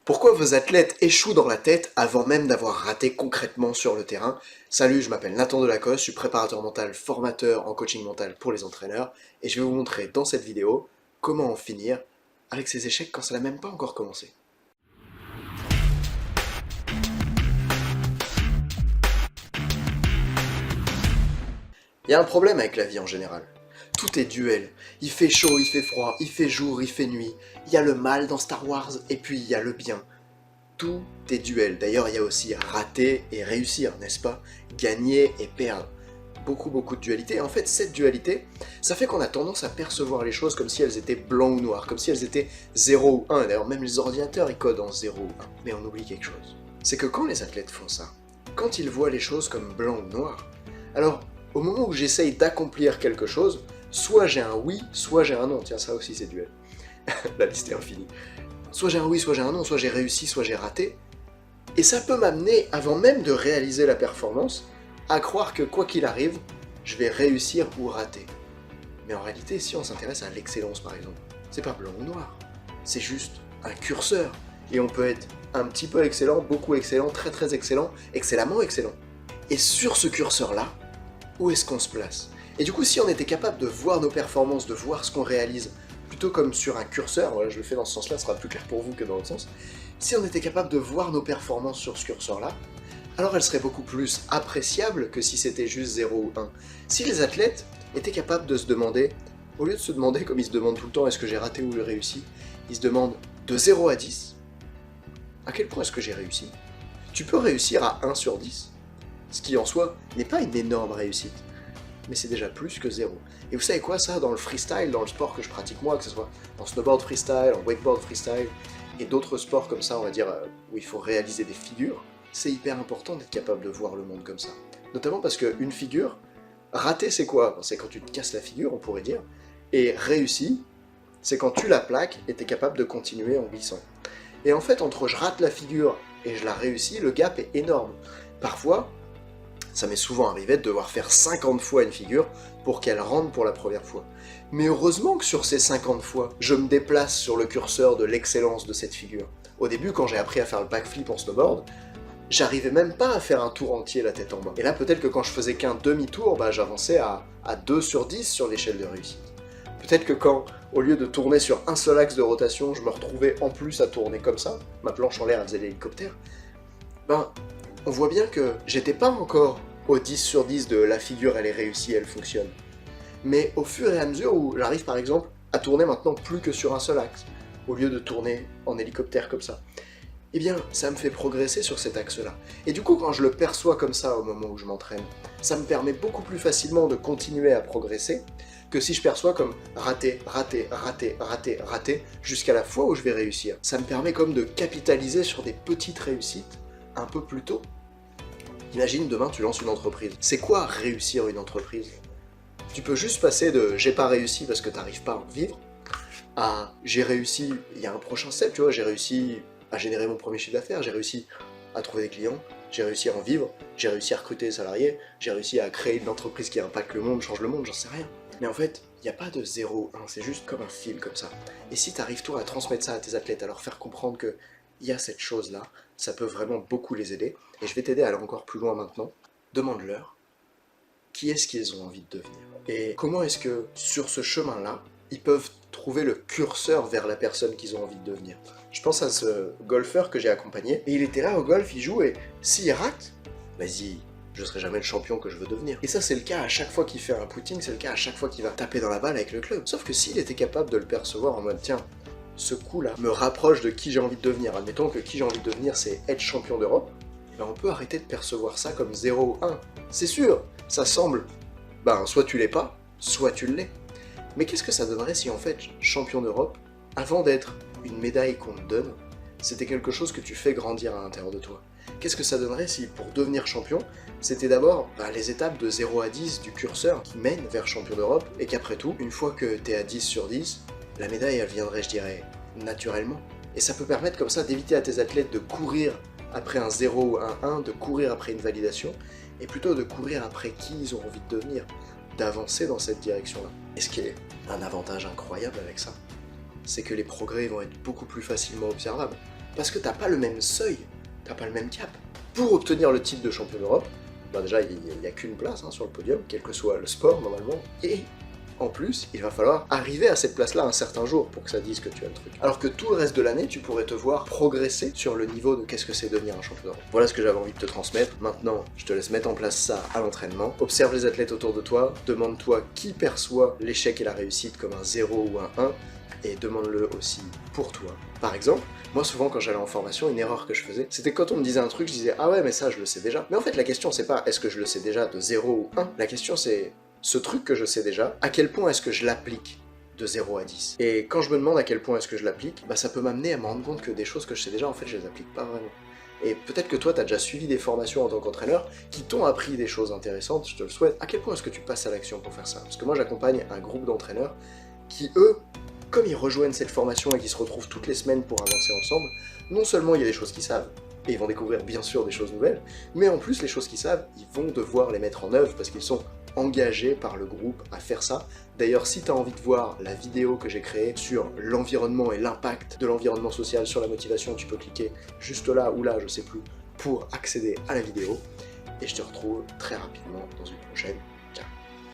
Pourquoi vos athlètes échouent dans la tête avant même d'avoir raté concrètement sur le terrain? Salut, je m'appelle Nathan Delacoste, je suis préparateur mental, formateur en coaching mental pour les entraîneurs, et je vais vous montrer dans cette vidéo comment en finir avec ces échecs quand ça n'a même pas encore commencé. Il y a un problème avec la vie en général. Tout est duel. Il fait chaud, il fait froid, il fait jour, il fait nuit. Il y a le mal dans Star Wars, et puis il y a le bien. Tout est duel. D'ailleurs, il y a aussi rater et réussir, n'est-ce pas? Gagner et perdre. Beaucoup de dualité. En fait, cette dualité, ça fait qu'on a tendance à percevoir les choses comme si elles étaient blanc ou noir, comme si elles étaient 0 ou 1. D'ailleurs, même les ordinateurs, ils codent en 0 ou 1. Mais on oublie quelque chose. C'est que quand les athlètes font ça, quand ils voient les choses comme blanc ou noir, alors, au moment où j'essaye d'accomplir quelque chose, soit j'ai un oui, soit j'ai un non. Tiens, ça aussi, c'est duel. La liste est infinie. Soit j'ai un oui, soit j'ai un non, soit j'ai réussi, soit j'ai raté. Et ça peut m'amener, avant même de réaliser la performance, à croire que quoi qu'il arrive, je vais réussir ou rater. Mais en réalité, si on s'intéresse à l'excellence par exemple, c'est pas blanc ou noir, c'est juste un curseur. Et on peut être un petit peu excellent, beaucoup excellent, très excellent, excellemment excellent. Et sur ce curseur-là, où est-ce qu'on se place? Et du coup, si on était capable de voir nos performances, de voir ce qu'on réalise, plutôt comme sur un curseur, voilà, je le fais dans ce sens-là, ce sera plus clair pour vous que dans l'autre sens, si on était capable de voir nos performances sur ce curseur-là, alors elles seraient beaucoup plus appréciables que si c'était juste 0 ou 1. Si les athlètes étaient capables de se demander, au lieu de se demander comme ils se demandent tout le temps est-ce que j'ai raté ou j'ai réussi, ils se demandent de 0 à 10, à quel point est-ce que j'ai réussi? Tu peux réussir à 1 sur 10, ce qui en soi n'est pas une énorme réussite, mais c'est déjà plus que 0. Et vous savez quoi, ça, dans le freestyle, dans le sport que je pratique moi, que ce soit en snowboard freestyle, en wakeboard freestyle, et d'autres sports comme ça, on va dire, où il faut réaliser des figures, c'est hyper important d'être capable de voir le monde comme ça. Notamment parce qu'une figure, rater c'est quoi? C'est quand tu te casses la figure, on pourrait dire, et réussi, c'est quand tu la plaques et tu es capable de continuer en glissant. Et en fait, entre je rate la figure et je la réussis, le gap est énorme. Parfois, ça m'est souvent arrivé de devoir faire 50 fois une figure pour qu'elle rentre pour la première fois. Mais heureusement que sur ces 50 fois, je me déplace sur le curseur de l'excellence de cette figure. Au début, quand j'ai appris à faire le backflip en snowboard, j'arrivais même pas à faire un tour entier la tête en bas. Et là, peut-être que quand je faisais qu'un demi-tour, j'avançais à 2 sur 10 sur l'échelle de réussite. Peut-être que quand, au lieu de tourner sur un seul axe de rotation, je me retrouvais en plus à tourner comme ça, ma planche en l'air, elle faisait l'hélicoptère, on voit bien que j'étais pas encore au 10 sur 10 de la figure elle est réussie, elle fonctionne. Mais au fur et à mesure où j'arrive par exemple à tourner maintenant plus que sur un seul axe, au lieu de tourner en hélicoptère comme ça, eh bien ça me fait progresser sur cet axe-là. Et du coup quand je le perçois comme ça au moment où je m'entraîne, ça me permet beaucoup plus facilement de continuer à progresser que si je perçois comme rater, jusqu'à la fois où je vais réussir. Ça me permet comme de capitaliser sur des petites réussites un peu plus tôt. Imagine demain tu lances une entreprise. C'est quoi réussir une entreprise? Tu peux juste passer de j'ai pas réussi parce que t'arrives pas à en vivre à j'ai réussi, il y a un prochain step, tu vois, j'ai réussi à générer mon premier chiffre d'affaires, j'ai réussi à trouver des clients, j'ai réussi à en vivre, j'ai réussi à recruter des salariés, j'ai réussi à créer une entreprise qui impacte le monde, change le monde, j'en sais rien. Mais en fait, il n'y a pas de 0, 1, c'est juste comme un fil comme ça. Et si tu arrives toi à transmettre ça à tes athlètes, à leur faire comprendre que il y a cette chose-là, ça peut vraiment beaucoup les aider. Et je vais t'aider à aller encore plus loin maintenant. Demande-leur qui est-ce qu'ils ont envie de devenir. Et comment est-ce que, sur ce chemin-là, ils peuvent trouver le curseur vers la personne qu'ils ont envie de devenir. Je pense à ce golfeur que j'ai accompagné, et il était là au golf, il joue, et s'il rate, vas-y, je serai jamais le champion que je veux devenir. Et ça, c'est le cas à chaque fois qu'il fait un putting, c'est le cas à chaque fois qu'il va taper dans la balle avec le club. Sauf que s'il était capable de le percevoir en mode, tiens, ce coup-là me rapproche de qui j'ai envie de devenir. Admettons que qui j'ai envie de devenir, c'est être champion d'Europe. On peut arrêter de percevoir ça comme 0 ou 1. C'est sûr, ça semble, soit tu l'es pas, soit tu l'es. Mais qu'est-ce que ça donnerait si en fait, champion d'Europe, avant d'être une médaille qu'on te donne, c'était quelque chose que tu fais grandir à l'intérieur de toi? Qu'est-ce que ça donnerait si, pour devenir champion, c'était d'abord les étapes de 0 à 10 du curseur qui mènent vers champion d'Europe, et qu'après tout, une fois que t'es à 10 sur 10, la médaille, elle viendrait, je dirais, naturellement. Et ça peut permettre comme ça d'éviter à tes athlètes de courir après un 0 ou un 1, de courir après une validation, et plutôt de courir après qui ils ont envie de devenir, d'avancer dans cette direction-là. Et ce qui est un avantage incroyable avec ça, c'est que les progrès vont être beaucoup plus facilement observables. Parce que t'as pas le même seuil, t'as pas le même cap. Pour obtenir le titre de champion d'Europe, bah déjà il n'y a qu'une place sur le podium, quel que soit le sport normalement, et en plus, il va falloir arriver à cette place-là un certain jour pour que ça dise que tu as le truc. Alors que tout le reste de l'année, tu pourrais te voir progresser sur le niveau de qu'est-ce que c'est devenir un champion d'Europe. Voilà ce que j'avais envie de te transmettre. Maintenant, je te laisse mettre en place ça à l'entraînement. Observe les athlètes autour de toi, demande-toi qui perçoit l'échec et la réussite comme un 0 ou un 1, et demande-le aussi pour toi. Par exemple, moi souvent quand j'allais en formation, une erreur que je faisais, c'était quand on me disait un truc, je disais « Ah ouais mais ça je le sais déjà ». Mais en fait la question c'est pas est-ce que je le sais déjà de 0 ou 1, la question c'est ce truc que je sais déjà, à quel point est-ce que je l'applique de 0 à 10. Et quand je me demande à quel point est-ce que je l'applique, bah ça peut m'amener à me rendre compte que des choses que je sais déjà, en fait, je les applique pas vraiment. Et peut-être que toi, t'as déjà suivi des formations en tant qu'entraîneur qui t'ont appris des choses intéressantes, je te le souhaite. À quel point est-ce que tu passes à l'action pour faire ça? Parce que moi, j'accompagne un groupe d'entraîneurs qui, eux, comme ils rejoignent cette formation et qu'ils se retrouvent toutes les semaines pour avancer ensemble, non seulement il y a des choses qu'ils savent, et ils vont découvrir bien sûr des choses nouvelles, mais en plus les choses qu'ils savent, ils vont devoir les mettre en œuvre parce qu'ils sont engagés par le groupe à faire ça. D'ailleurs, si tu as envie de voir la vidéo que j'ai créée sur l'environnement et l'impact de l'environnement social sur la motivation, tu peux cliquer juste là ou là, je sais plus, pour accéder à la vidéo. Et je te retrouve très rapidement dans une prochaine